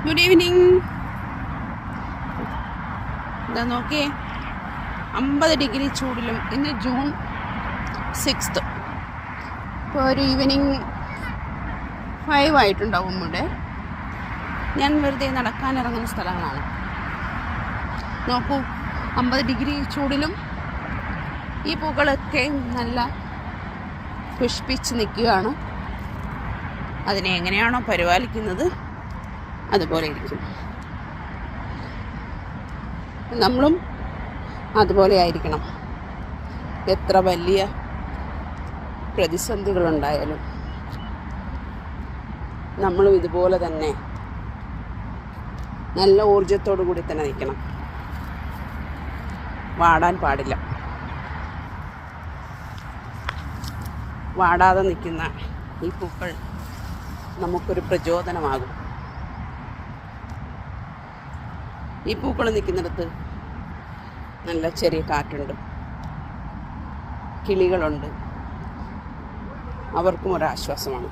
Good evening. ഇതാ നോക്കിയേ, 50 degree ചൂടിലും ഇന്ന് ജൂൺ 6. ഇപ്പോൾ ഒരു ഈവനിങ് 5 ആയിട്ടുണ്ടാവും. ഇവിടെ ഞാൻ വെറുതെ നടക്കാനിറങ്ങുന്ന സ്ഥലങ്ങളാണ്. നോക്കൂ, 50 ഡിഗ്രി ചൂടിലും ഈ പൂക്കളൊക്കെ നല്ല പുഷ്പിച്ച് നിൽക്കുകയാണ്. അതിനെ എങ്ങനെയാണോ പരിപാലിക്കുന്നത് അതുപോലെ ഇരിക്കും. നമ്മളും അതുപോലെ ആയിരിക്കണം. എത്ര വലിയ പ്രതിസന്ധികളുണ്ടായാലും നമ്മളും ഇതുപോലെ തന്നെ നല്ല ഊർജത്തോടു കൂടി തന്നെ നിൽക്കണം. വാടാൻ പാടില്ല. വാടാതെ നിൽക്കുന്ന ഈ പൂക്കൾ നമുക്കൊരു പ്രചോദനമാകും. ഈ പൂക്കൾ നിൽക്കുന്നിടത്ത് നല്ല ചെറിയ കാറ്റുണ്ട്, കിളികളുണ്ട്, അവർക്കും ഒരാശ്വാസമാണ്.